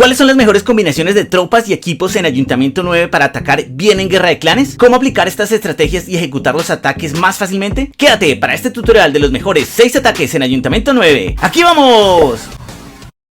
¿Cuáles son las mejores combinaciones de tropas y equipos en Ayuntamiento 9 para atacar bien en Guerra de Clanes? ¿Cómo aplicar estas estrategias y ejecutar los ataques más fácilmente? Quédate para este tutorial de los mejores 6 ataques en Ayuntamiento 9. ¡Aquí vamos!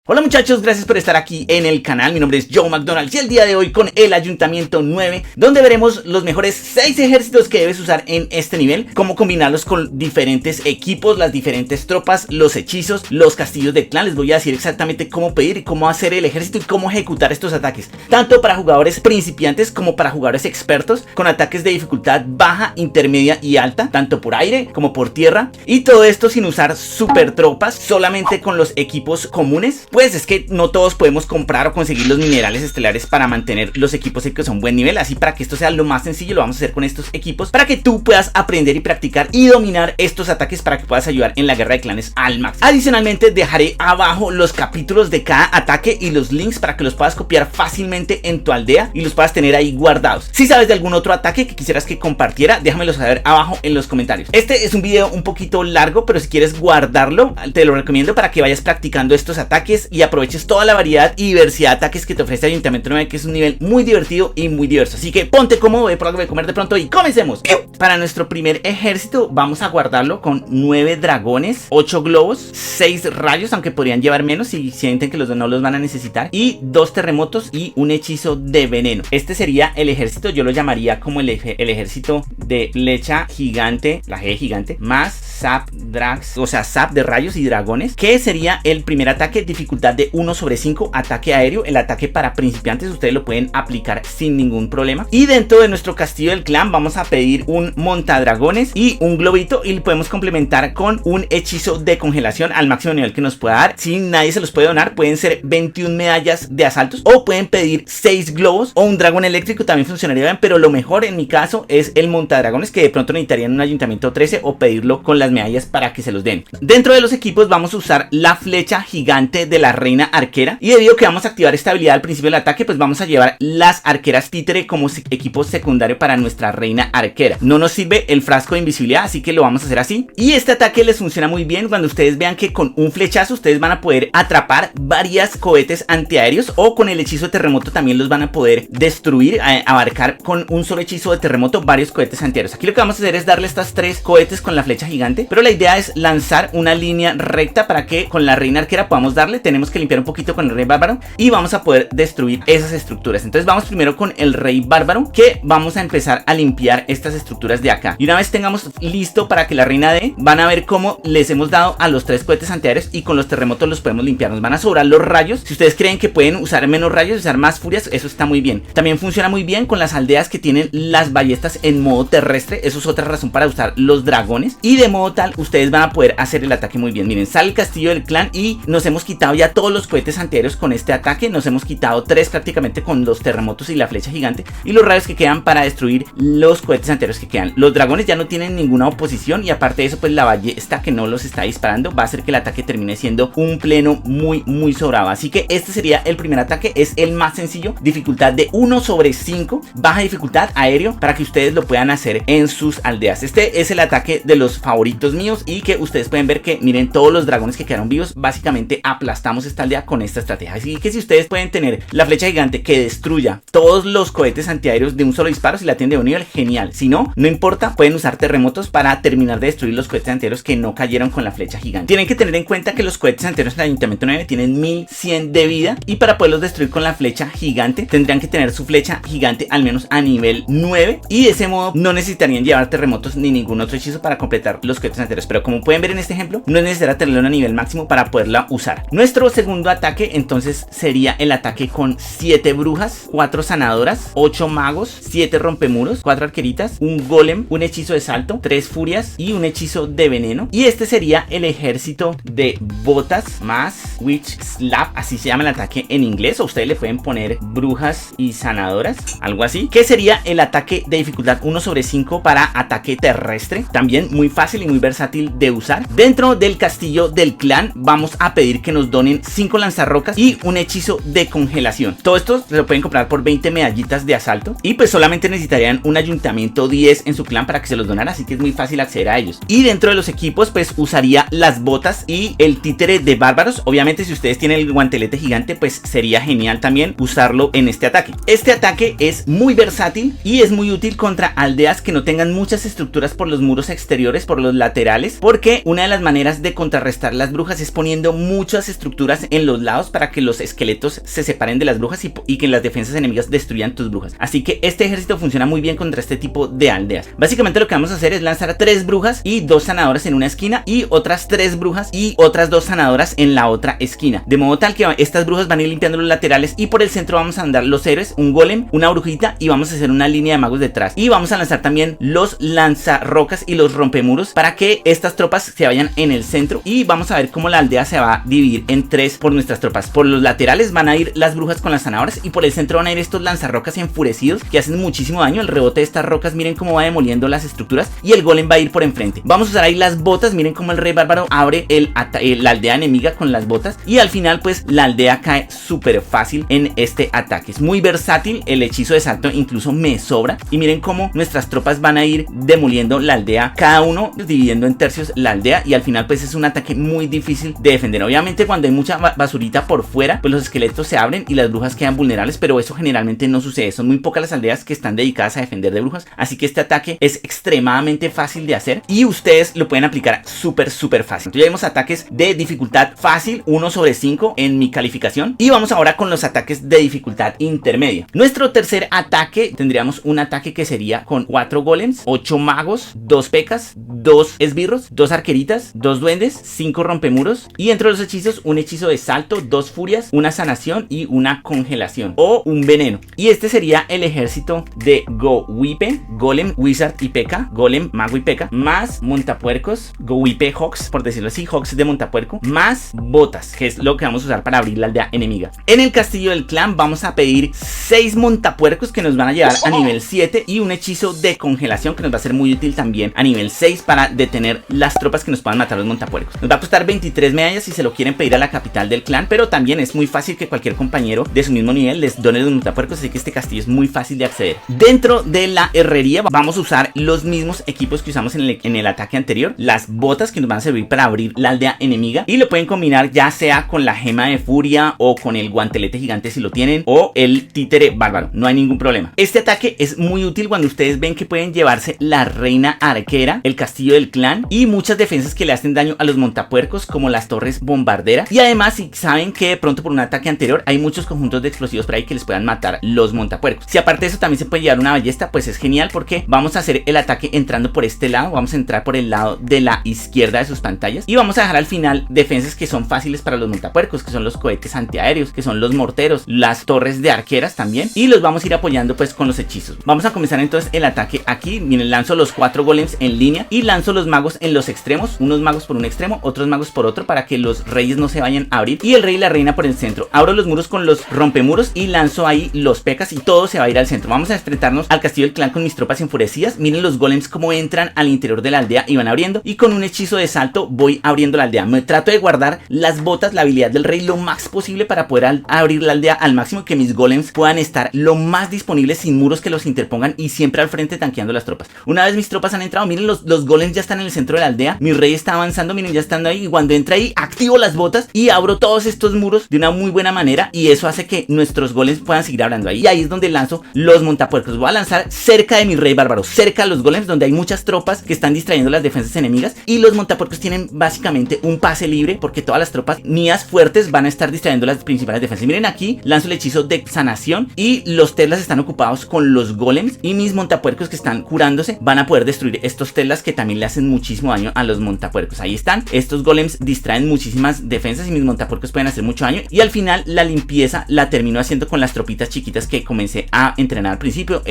Hola muchachos, gracias por estar aquí en el canal. Mi nombre es Joe McDonald's y el día de hoy con el Ayuntamiento 9, donde veremos los mejores 6 ejércitos que debes usar en este nivel, cómo combinarlos con diferentes equipos, las diferentes tropas, los hechizos, los castillos de clan. Les voy a decir exactamente cómo pedir y cómo hacer el ejército y cómo ejecutar estos ataques, tanto para jugadores principiantes como para jugadores expertos, con ataques de dificultad baja, intermedia y alta, tanto por aire como por tierra, y todo esto sin usar super tropas, solamente con los equipos comunes. Pues es que no todos podemos comprar o conseguir los minerales estelares para mantener los equipos que son buen nivel. Así, para que esto sea lo más sencillo, lo vamos a hacer con estos equipos, para que tú puedas aprender y practicar y dominar estos ataques, para que puedas ayudar en la guerra de clanes al máximo. Adicionalmente dejaré abajo los capítulos de cada ataque y los links para que los puedas copiar fácilmente en tu aldea y los puedas tener ahí guardados. Si sabes de algún otro ataque que quisieras que compartiera, déjamelo saber abajo en los comentarios. Este es un video un poquito largo, pero si quieres guardarlo, te lo recomiendo para que vayas practicando estos ataques y aproveches toda la variedad y diversidad de ataques que te ofrece Ayuntamiento 9, que es un nivel muy divertido y muy diverso. Así que ponte cómodo, ve por algo de comer de pronto y comencemos. Para nuestro primer ejército vamos a guardarlo con 9 dragones, 8 globos, 6 rayos, aunque podrían llevar menos si sienten que no los van a necesitar, y 2 terremotos y un hechizo de veneno. Este sería el ejército. Yo lo llamaría como el ejército de flecha gigante, la G gigante, más zap drags, o sea, zap de rayos y dragones, que sería el primer ataque, dificultad de 1/5, ataque aéreo. El ataque para principiantes ustedes lo pueden aplicar sin ningún problema. Y dentro de nuestro castillo del clan vamos a pedir un montadragones y un globito, y lo podemos complementar con un hechizo de congelación al máximo nivel que nos pueda dar. Si nadie se los puede donar, pueden ser 21 medallas de asaltos, o pueden pedir 6 globos o un dragón eléctrico, también funcionaría bien, pero lo mejor en mi caso es el montadragones, que de pronto necesitarían un Ayuntamiento 13 o pedirlo con las medallas para que se los den. Dentro de los equipos vamos a usar la flecha gigante de la reina arquera, y debido a que vamos a activar esta habilidad al principio del ataque, pues vamos a llevar las arqueras títere como equipo secundario para nuestra reina arquera. No nos sirve el frasco de invisibilidad, así que lo vamos a hacer así. Y este ataque les funciona muy bien cuando ustedes vean que con un flechazo ustedes van a poder atrapar varias cohetes antiaéreos, o con el hechizo de terremoto también los van a poder destruir, abarcar con un solo hechizo de terremoto varios cohetes antiaéreos. Aquí lo que vamos a hacer es darle estas 3 cohetes con la flecha gigante, pero la idea es lanzar una línea recta para que con la reina arquera podamos darle. Tenemos que limpiar un poquito con el rey bárbaro y vamos a poder destruir esas estructuras. Entonces vamos primero con el rey bárbaro, que vamos a empezar a limpiar estas estructuras de acá, y una vez tengamos listo para que la reina dé, van a ver cómo les hemos dado a los 3 cohetes antiaéreos, y con los terremotos los podemos limpiar. Nos van a sobrar los rayos. Si ustedes creen que pueden usar menos rayos, usar más furias, eso está muy bien. También funciona muy bien con las aldeas que tienen las ballestas en modo terrestre. Eso es otra razón para usar los dragones, y de modo tal ustedes van a poder hacer el ataque muy bien. Miren, sale el castillo del clan y nos hemos quitado ya todos los cohetes antiaéreos con este ataque. Nos hemos quitado 3 prácticamente con los terremotos y la flecha gigante, y los rayos que quedan para destruir los cohetes antiaéreos que quedan. Los dragones ya no tienen ninguna oposición, y aparte de eso, pues la ballesta que no los está disparando va a hacer que el ataque termine siendo un pleno muy sobrado. Así que este sería el primer ataque, es el más sencillo, dificultad de 1/5, baja dificultad, aéreo, para que ustedes lo puedan hacer en sus aldeas. Este es el ataque de los favoritos míos, y que ustedes pueden ver que, miren, todos los dragones que quedaron vivos, básicamente aplastamos esta aldea con esta estrategia. Así que si ustedes pueden tener la flecha gigante que destruya todos los cohetes antiaéreos de un solo disparo, si la tienen de un nivel, genial. Si no, no importa, pueden usar terremotos para terminar de destruir los cohetes antiaéreos que no cayeron con la flecha gigante. Tienen que tener en cuenta que los cohetes antiaéreos en el Ayuntamiento 9 tienen 1100 de vida, y para poderlos destruir con la flecha gigante tendrían que tener su flecha gigante al menos a nivel 9, y de ese modo no necesitarían llevar terremotos ni ningún otro hechizo para completar los cohetes antiaéreos. Pero como pueden ver en este ejemplo, no es necesario tenerlo a nivel máximo para poderla usar. Nuestro segundo ataque entonces sería el ataque con 7 brujas, 4 sanadoras, 8 magos, 7 rompemuros, 4 arqueritas, un golem, un hechizo de salto, 3 furias y un hechizo de veneno. Y este sería el ejército de botas más witch slap, así se llama el ataque en inglés, o ustedes le pueden poner brujas y sanadoras, algo así, que sería el ataque de dificultad 1/5 para ataque terrestre, también muy fácil y muy versátil de usar. Dentro del castillo del clan vamos a pedir que nos donen ponen 5 lanzarrocas y un hechizo de congelación. Todo esto se lo pueden comprar por 20 medallitas de asalto y pues solamente necesitarían un ayuntamiento 10 en su clan para que se los donara, así que es muy fácil acceder a ellos. Y dentro de los equipos pues usaría las botas y el títere de bárbaros. Obviamente si ustedes tienen el guantelete gigante pues sería genial también usarlo en este ataque. Este ataque es muy versátil y es muy útil contra aldeas que no tengan muchas estructuras por los muros exteriores, por los laterales, porque una de las maneras de contrarrestar las brujas es poniendo muchas estructuras en los lados para que los esqueletos se separen de las brujas y que las defensas enemigas destruyan tus brujas. Así que este ejército funciona muy bien contra este tipo de aldeas. Básicamente lo que vamos a hacer es lanzar a 3 brujas y 2 sanadoras en una esquina y otras 3 brujas y otras 2 sanadoras en la otra esquina, de modo tal que estas brujas van a ir limpiando los laterales y por el centro vamos a andar los héroes, un golem, una brujita y vamos a hacer una línea de magos detrás. Y vamos a lanzar también los lanzarrocas y los rompemuros para que estas tropas se vayan en el centro, y vamos a ver cómo la aldea se va a dividir en 3 por nuestras tropas. Por los laterales van a ir las brujas con las sanadoras y por el centro van a ir estos lanzarrocas enfurecidos que hacen muchísimo daño. El rebote de estas rocas, miren cómo va demoliendo las estructuras, y el golem va a ir por enfrente. Vamos a usar ahí las botas, miren cómo el rey bárbaro abre la aldea enemiga con las botas y al final pues la aldea cae súper fácil en este ataque. Es muy versátil, el hechizo de salto incluso me sobra, y miren cómo nuestras tropas van a ir demoliendo la aldea, cada uno dividiendo en tercios la aldea, y al final pues es un ataque muy difícil de defender. Obviamente cuando hay mucha basurita por fuera pues los esqueletos se abren y las brujas quedan vulnerables, pero eso generalmente no sucede. Son muy pocas las aldeas que están dedicadas a defender de brujas, así que este ataque es extremadamente fácil de hacer y ustedes lo pueden aplicar súper fácil. Ya vimos ataques de dificultad fácil, 1/5 en mi calificación, y vamos ahora con los ataques de dificultad intermedia. Nuestro tercer ataque, tendríamos un ataque que sería con 4 golems, 8 magos, 2 pecas, 2 esbirros, 2 arqueritas, 2 duendes, 5 rompemuros, y entre los hechizos un hechizo de salto, 2 furias, una sanación y una congelación o un veneno. Y este sería el ejército de Gowipe, Golem, Wizard y P.E.K.K.A, Golem, Mago y P.E.K.K.A, más montapuercos, Gowipe Hawks, por decirlo así, Hawks de montapuerco, más botas, que es lo que vamos a usar para abrir la aldea enemiga. En el castillo del clan vamos a pedir 6 montapuercos que nos van a llevar a nivel 7 y un hechizo de congelación que nos va a ser muy útil también a nivel 6 para detener las tropas que nos puedan matar los montapuercos. Nos va a costar 23 medallas si se lo quieren pedir a la capital del clan, pero también es muy fácil que cualquier compañero de su mismo nivel les done los montapuercos, así que este castillo es muy fácil de acceder. Dentro de la herrería vamos a usar los mismos equipos que usamos en el ataque anterior, las botas que nos van a servir para abrir la aldea enemiga, y lo pueden combinar ya sea con la gema de furia o con el guantelete gigante si lo tienen, o el títere bárbaro, no hay ningún problema. Este ataque es muy útil cuando ustedes ven que pueden llevarse la reina arquera, el castillo del clan y muchas defensas que le hacen daño a los montapuercos como las torres bombarderas, y además si saben que de pronto por un ataque anterior hay muchos conjuntos de explosivos por ahí que les puedan matar los montapuercos. Si aparte de eso también se puede llevar una ballesta, pues es genial porque vamos a hacer el ataque entrando por este lado, vamos a entrar por el lado de la izquierda de sus pantallas y vamos a dejar al final defensas que son fáciles para los montapuercos, que son los cohetes antiaéreos, que son los morteros, las torres de arqueras también, y los vamos a ir apoyando pues con los hechizos. Vamos a comenzar entonces el ataque aquí. Miren, lanzo los 4 golems en línea y lanzo los magos en los extremos, unos magos por un extremo, otros magos por otro, para que los reyes no se vayan a abrir, y el rey y la reina por el centro. Abro los muros con los rompemuros y lanzo ahí los pecas y todo se va a ir al centro. Vamos a enfrentarnos al castillo del clan con mis tropas enfurecidas. Miren los golems como entran al interior de la aldea y van abriendo, y con un hechizo de salto voy abriendo la aldea. Me trato de guardar las botas, la habilidad del rey, lo más posible para poder abrir la aldea al máximo, que mis golems puedan estar lo más disponibles sin muros que los interpongan y siempre al frente tanqueando las tropas. Una vez mis tropas han entrado, miren los golems ya están en el centro de la aldea, mi rey está avanzando, miren ya estando ahí, y cuando entra ahí activo las botas y abro todos estos muros de una muy buena manera, y eso hace que nuestros golems puedan seguir hablando ahí. Y ahí es donde lanzo los montapuercos. Voy a lanzar cerca de mi rey bárbaro, cerca de los golems donde hay muchas tropas que están distrayendo las defensas enemigas, y los montapuercos tienen básicamente un pase libre porque todas las tropas mías fuertes van a estar distrayendo las principales defensas. Miren aquí, lanzo el hechizo de sanación y los telas están ocupados con los golems, y mis montapuercos que están curándose van a poder destruir estos telas que también le hacen muchísimo daño a los montapuercos. Ahí están, estos golems distraen muchísimas defensas y mis montapuercos pueden hacer mucho daño, y al final la limpieza la termino haciendo con las tropitas chiquitas que comencé a entrenar al principio,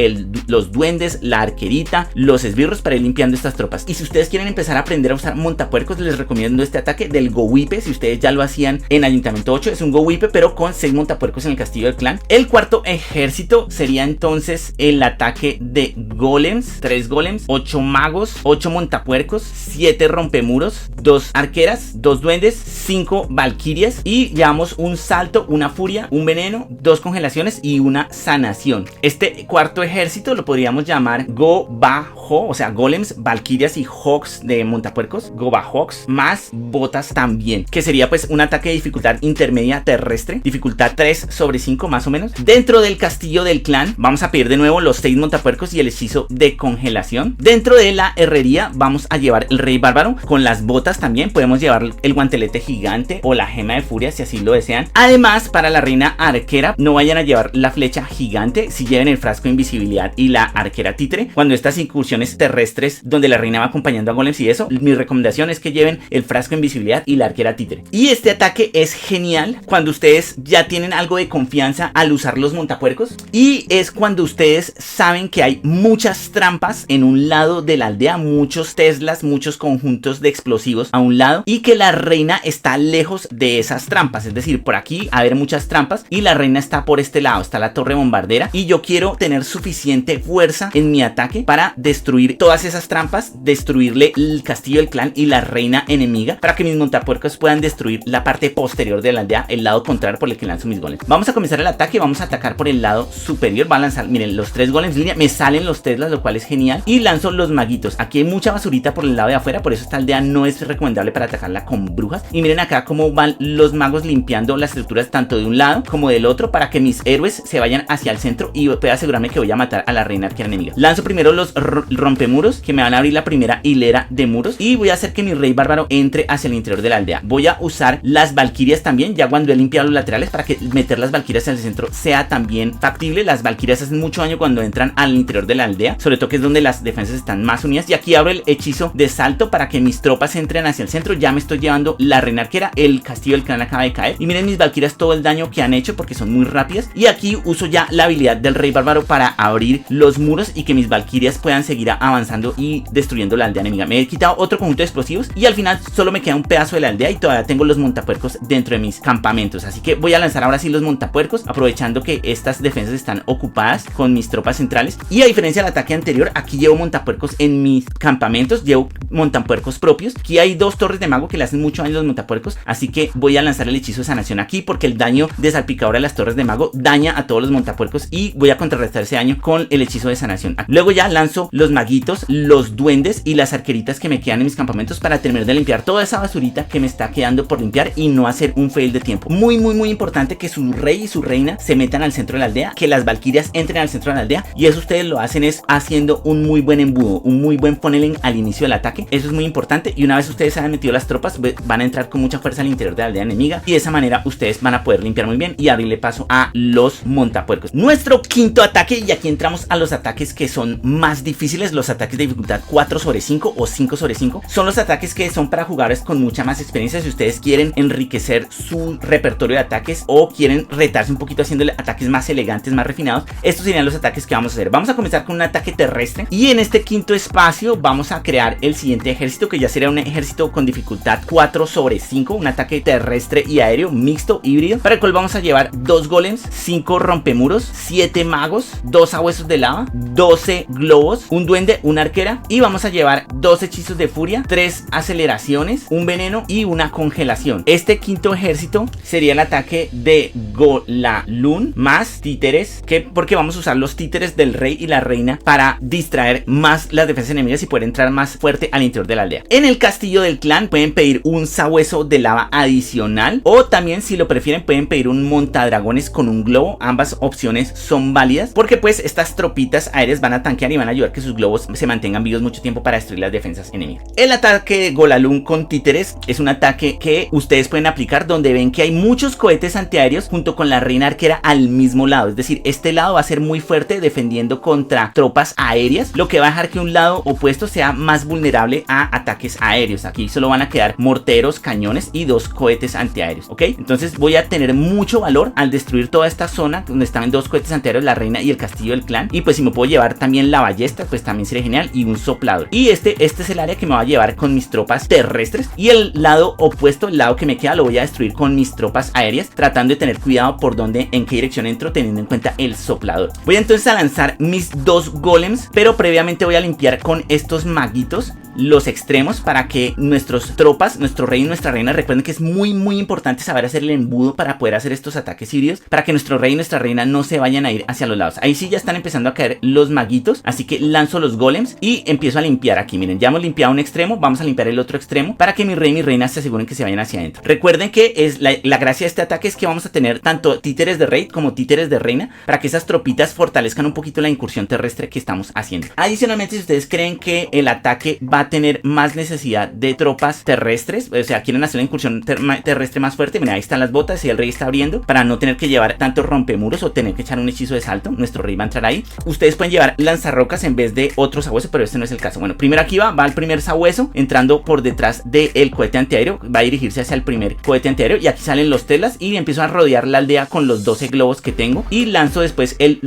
los duendes, la arquerita, los esbirros, para ir limpiando estas tropas. Y si ustedes quieren empezar a aprender a usar montapuercos, les recomiendo este ataque del Gowipe. Si ustedes ya lo hacían en Ayuntamiento 8, es un Gowipe pero con 6 montapuercos en el castillo del clan. El cuarto ejército sería entonces el ataque de golems, 3 golems, 8 magos, 8 montapuercos, 7 rompemuros, 2 arqueras, 2 duendes, 5 valquirias y llevamos un salto, una furia, un veneno, 2 congelaciones y una sanación. Este cuarto ejército lo podríamos llamar Go-Ba-Ho, o sea, golems, valquirias y hawks de montapuercos, Go-Ba-Hawks, más botas también, que sería pues un ataque de dificultad intermedia terrestre, dificultad 3/5 más o menos. Dentro del castillo del clan vamos a pedir de nuevo los 6 montapuercos y el hechizo de congelación. Dentro de la herrería vamos a llevar el rey bárbaro con las botas también, podemos llevar el guantelete gigante o la gema de furia si así lo desean. Además, para la reina arquera no vayan a llevar la flecha gigante, si lleven el frasco de invisibilidad y la arquera títere. Cuando estas incursiones terrestres donde la reina va acompañando a golems y eso, mi recomendación es que lleven el frasco de invisibilidad y la arquera títere. Y este ataque es genial cuando ustedes ya tienen algo de confianza al usar los montapuercos, y es cuando ustedes saben que hay muchas trampas en un lado de la aldea, muchos teslas, muchos conjuntos de explosivos a un lado, y que la reina está lejos de esas trampas. Es decir, por aquí a haber muchas trampas y la reina está por este lado, está la torre bombardera, y yo quiero tener suficiente fuerza en mi ataque para destruir todas esas trampas, destruirle el castillo del clan y la reina enemiga, para que mis montapuercos puedan destruir la parte posterior de la aldea, el lado contrario por el que lanzo mis golems. Vamos a comenzar el ataque, vamos a atacar por el lado superior. Va a lanzar, miren, los 3 golems en línea, me salen los teslas, lo cual es genial, y lanzo los maguitos. Aquí hay mucha basurita por el lado de afuera, por eso esta aldea no es recomendable para atacarla con brujas. Y miren acá cómo van los magos limpiando las estructuras tanto de un lado como del otro, para que mis héroes se vayan hacia el centro y pueda asegurarme que voy a matar a la reina arquera enemiga. Lanzo primero los rompemuros, que me van a abrir la primera hilera de muros, y voy a hacer que mi rey bárbaro entre hacia el interior de la aldea. Voy a usar las valquirias también, ya cuando he limpiado los laterales, para que meter las valquirias en el centro sea también factible. Las valquirias hacen mucho daño cuando entran al interior de la aldea, sobre todo que es donde las defensas están más unidas. Y aquí abro el hechizo de salto para que mis tropas entren hacia el centro. Ya me estoy llevando la reina arquera, el castillo del clan acaba de caer, y miren mis valquirias todo el daño que han hecho porque son muy rápidas. Y aquí uso ya la habilidad del rey bárbaro para abrir los muros y que mis valquirias puedan seguir avanzando y destruyendo la aldea enemiga. Me he quitado otro conjunto de explosivos y al final solo me queda un pedazo de la aldea y todavía tengo los montapuercos dentro de mis campamentos. Así que voy a lanzar ahora sí los montapuercos, aprovechando que estas defensas están ocupadas con mis tropas centrales. Y a diferencia del ataque anterior, aquí llevo montapuercos en mis campamentos, llevo montapuercos propios. Aquí hay 2 torres de mago que le hacen mucho daño a los montapuercos, así que voy a lanzar el hechizo de sanación aquí, porque el daño de salpicadura de las torres de mago daña a todos los montapuercos, y voy a contrarrestar ese daño con el hechizo de sanación. Luego ya lanzo los maguitos, los duendes y las arqueritas que me quedan en mis campamentos para terminar de limpiar toda esa basurita que me está quedando por limpiar y no hacer un fail de tiempo. Muy importante que su rey y su reina se metan al centro de la aldea, que las valquirias entren al centro de la aldea, y eso ustedes lo hacen es haciendo un muy buen embudo, un muy buen funneling al inicio del ataque. Eso es muy importante, y una vez ustedes hayan metido las tropas, van a entrar con mucha fuerza al interior de la aldea enemiga, y de esa manera ustedes van a poder limpiar muy bien y abrirle paso a los montapuercos. Nuestro quinto ataque, y aquí entramos a los ataques que son más difíciles, los ataques de dificultad 4/5 o 5/5. Son los ataques que son para jugadores con mucha más experiencia. Si ustedes quieren enriquecer su repertorio de ataques o quieren retarse un poquito haciéndole ataques más elegantes, más refinados, estos serían los ataques que vamos a hacer. Vamos a comenzar con un ataque terrestre, y en este quinto espacio vamos a crear el siguiente ejército, que ya sería un ejército con dificultad 4/5, un ataque terrestre y aéreo mixto híbrido, para el cual vamos a llevar 2 golems, 5 rompemuros, 7 magos, 2 sabuesos de lava, 12 globos, un duende, una arquera, y vamos a llevar 2 hechizos de furia, 3 aceleraciones, un veneno y una congelación. Este quinto ejército sería el ataque de Golalun más títeres, porque vamos a usar los títeres del rey y la reina para distraer más las defensas enemigas y poder entrar más fuerte al interior de la aldea. En el castillo del clan pueden pedir un sabueso de lava adicional, o también, si lo prefieren, pueden pedir un montadragones con un globo. Ambas opciones son válidas, porque pues estas tropitas aéreas van a tanquear y van a ayudar que sus globos se mantengan vivos mucho tiempo para destruir las defensas enemigas. El ataque de Golalun con títeres es un ataque que ustedes pueden aplicar donde ven que hay muchos cohetes antiaéreos junto con la reina arquera al mismo lado. Es decir, este lado va a ser muy fuerte defendiendo contra tropas aéreas, lo que va a dejar que un lado opuesto sea más vulnerable a ataques aéreos. Aquí solo van a quedar morteros, cañones y 2 cohetes antiaéreos, ¿ok? Entonces voy a tener mucho valor al destruir toda esta zona donde están 2 cohetes antiaéreos, la reina y el castillo del clan. Y pues si me puedo llevar también la ballesta, pues también sería genial, y un soplador. Y este es el área que me va a llevar con mis tropas terrestres, y el lado opuesto, el lado que me queda, lo voy a destruir con mis tropas aéreas, tratando de tener cuidado por dónde, en qué dirección entro, teniendo en cuenta el soplador. Voy entonces a lanzar mis 2 golems, pero previamente voy a limpiar con estos maguitos los extremos para que nuestros tropas, nuestro rey y nuestra reina, recuerden que es muy importante saber hacer el embudo para poder hacer estos ataques híbridos, para que nuestro rey y nuestra reina no se vayan a ir hacia los lados. Ahí sí ya están empezando a caer los maguitos, así que lanzo los golems y empiezo a limpiar aquí. Miren, ya hemos limpiado un extremo, vamos a limpiar el otro extremo para que mi rey y mi reina se aseguren que se vayan hacia adentro. Recuerden que es la gracia de este ataque es que vamos a tener tanto títeres de rey como títeres de reina para que esas tropitas fortalezcan un poquito la incursión terrestre que estamos haciendo. Adicionalmente, si ustedes creen que el ataque va a tener más necesidad de tropas terrestres, o sea, quieren hacer la incursión terrestre más fuerte, miren, ahí están las botas y el rey está abriendo para no tener que llevar tantos rompemuros o tener que echar un hechizo de salto. Nuestro rey va a entrar ahí. Ustedes pueden llevar lanzarrocas en vez de otro sabueso, pero este no es el caso. Bueno, primero aquí va el primer sabueso entrando por detrás del cohete antiaéreo, va a dirigirse hacia el primer cohete antiaéreo y aquí salen los Teslas y empiezo a rodear la aldea con los 12 globos que tengo y lanzo después el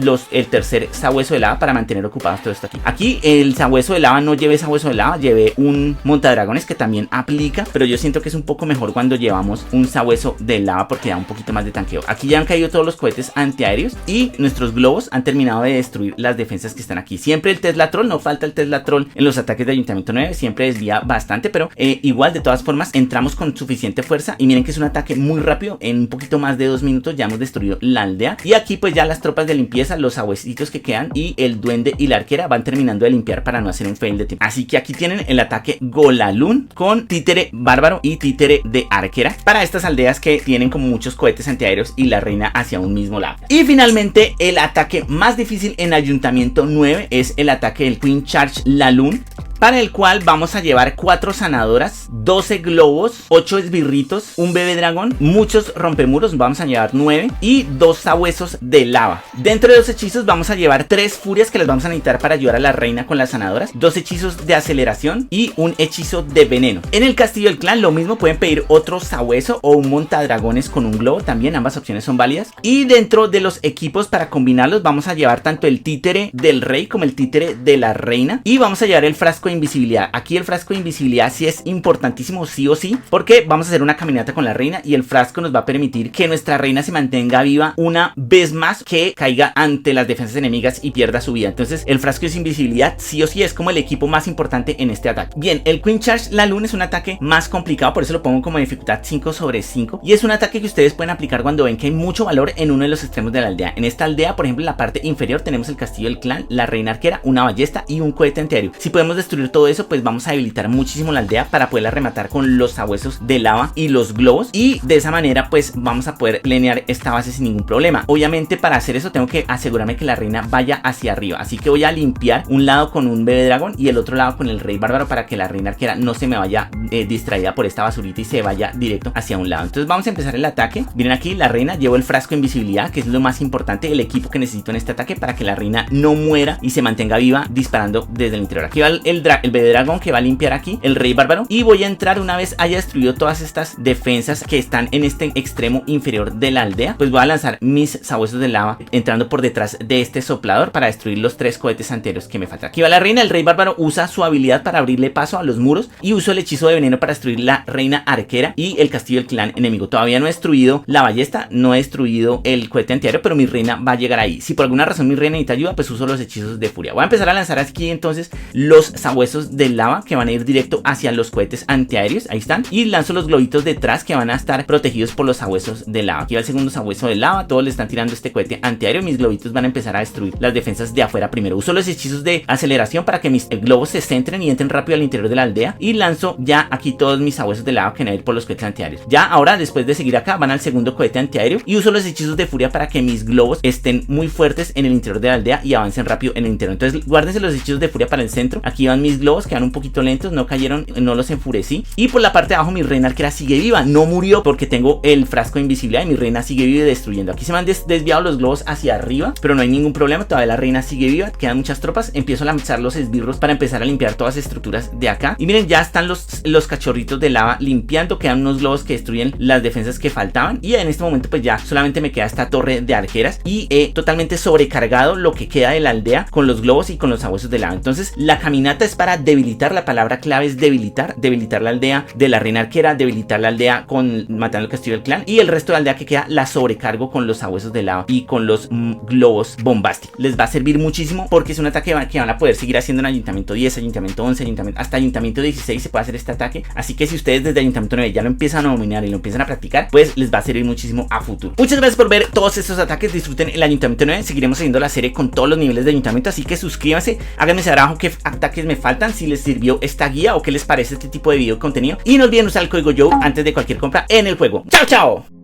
tercer sabueso de lava para mantener ocupados todo esto aquí. Aquí el sabueso de lava no llevé sabueso de lava, llevé un montadragones que también aplica, pero yo siento que es un poco mejor cuando llevamos un sabueso de lava porque da un poquito más de tanqueo. Aquí ya han caído todos los cohetes antiaéreos y nuestros globos han terminado de destruir las defensas que están aquí. Siempre el Tesla Troll, no falta el Tesla Troll en los ataques de Ayuntamiento 9, siempre desvía bastante, pero igual de todas formas entramos con suficiente fuerza y miren que es un ataque muy rápido, en un poquito más de 2 minutos ya hemos destruido la aldea y aquí pues ya las tropas de limpieza, los sabuesitos que quedan y el duende y la arquera van terminando de limpiar para no hacer un fail de tiempo. Así que aquí tienen el ataque Golalun con títere bárbaro y títere de arquera para estas aldeas que tienen como muchos cohetes antiaéreos y la reina hacia un mismo lado. Y finalmente el ataque más difícil en Ayuntamiento 9 es el ataque del Queen Charge Lalun, para el cual vamos a llevar 4 sanadoras, 12 globos, 8 esbirritos, un bebé dragón, muchos rompemuros, vamos a llevar 9 y 2 sabuesos de lava. Dentro de los hechizos vamos a llevar 3 furias que les vamos a necesitar para ayudar a la reina con las sanadoras, 2 hechizos de aceleración y un hechizo de veneno. En el castillo del clan lo mismo, pueden pedir otro sabueso o un montadragones con un globo, también ambas opciones son válidas. Y dentro de los equipos para combinarlos vamos a llevar tanto el títere del rey como el títere de la reina y vamos a llevar el frasco de invisibilidad. Aquí el frasco de invisibilidad sí es importantísimo, sí o sí, porque vamos a hacer una caminata con la reina y el frasco nos va a permitir que nuestra reina se mantenga viva una vez más que caiga ante las defensas enemigas y pierda su vida. Entonces el frasco de invisibilidad sí o sí es como el equipo más importante en este ataque. Bien, el Queen Charge Lalun es un ataque más complicado, por eso lo pongo como dificultad 5/5 y es un ataque que ustedes pueden aplicar cuando ven que hay mucho valor en uno de los extremos de la aldea. En esta aldea, por ejemplo, en la parte inferior tenemos el castillo del clan, la reina arquera, una ballesta y un cohete antiaéreo. Si podemos destruir todo eso, pues vamos a debilitar muchísimo la aldea para poderla rematar con los sabuesos de lava y los globos y de esa manera pues vamos a poder planear esta base sin ningún problema. Obviamente para hacer eso tengo que asegurarme que la reina vaya hacia arriba, así que voy a limpiar un lado con un bebé dragón y el otro lado con el rey bárbaro para que la reina arquera no se me vaya distraída por esta basurita y se vaya directo hacia un lado. Entonces vamos a empezar el ataque. Miren aquí la reina, llevo el frasco de invisibilidad que es lo más importante, el equipo que necesito en este ataque para que la reina no muera y se mantenga viva disparando desde el interior. Aquí va el bebé dragón que va a limpiar aquí el rey bárbaro y voy a entrar una vez haya destruido todas estas defensas que están en este extremo inferior de la aldea, pues voy a lanzar mis sabuesos de lava entrando por detrás de este soplador para destruir los 3 cohetes anteriores que me faltan. Aquí va la reina, el rey bárbaro usa su habilidad para abrirle paso a los muros y uso el hechizo de veneno para destruir la reina arquera y el castillo del clan enemigo. Todavía no he destruido la ballesta, no he destruido el cohete antiaéreo, pero mi reina va a llegar ahí. Si por alguna razón mi reina necesita ayuda, pues uso los hechizos de furia. Voy a empezar a lanzar aquí entonces los sabuesos de lava que van a ir directo hacia los cohetes antiaéreos, ahí están, y lanzo los globitos detrás que van a estar protegidos por los sabuesos de lava. Aquí va el segundo sabueso de lava, todos le están tirando este cohete antiaéreo, mis globitos van a empezar a destruir las defensas de afuera primero. Uso los hechizos de aceleración para que mis globos se centren y entren rápido al interior de la aldea y lanzo ya aquí todos mis sabuesos de lava que van a ir por los cohetes antiaéreos. Ya ahora después de seguir acá van al segundo cohete antiaéreo y uso los hechizos de furia para que mis globos estén muy fuertes en el interior de la aldea y avancen rápido en el interior. Entonces guárdense los hechizos de furia para el centro. Aquí van mis globos que van un poquito lentos, no cayeron, no los enfurecí. Y por la parte de abajo mi reina arquera sigue viva, no murió porque tengo el frasco de invisibilidad y mi reina sigue viva y destruyendo. Aquí se me han desviado los globos hacia arriba, pero no hay ningún problema, todavía la reina sigue viva, quedan muchas tropas. Empiezo a lanzar los esbirros para empezar a limpiar todas las estructuras de acá. Y miren, ya están los cachorritos de lava limpiando, quedan unos globos que destruyen las defensas que faltaban. Y en este momento pues ya solamente me queda esta torre de arqueras y he totalmente sobrecargado lo que queda de la aldea con los globos y con los sabuesos de lava. Entonces la caminata es para debilitar. La palabra clave es debilitar. Debilitar la aldea de la reina arquera, debilitar la aldea con matando el castillo del clan, y el resto de la aldea que queda la sobrecargo con los sabuesos de lava y con los globos bombásticos. Les va a servir muchísimo porque es un ataque que van a poder seguir haciendo en ayuntamiento 10, ayuntamiento 11, hasta ayuntamiento 16 se puede hacer este ataque. Así que si ustedes desde ayuntamiento 9 ya lo empiezan a dominar y lo empiezan a practicar, pues les va a servir muchísimo a futuro. Muchas gracias por ver todos estos ataques. Disfruten el ayuntamiento 9. Seguiremos haciendo la serie con todos los niveles de ayuntamiento, así que suscríbanse, háganme saber abajo qué ataques me faltan, si les sirvió esta guía o qué les parece este tipo de video contenido, y no olviden usar el código YOU antes de cualquier compra en el juego. ¡Chao, chao!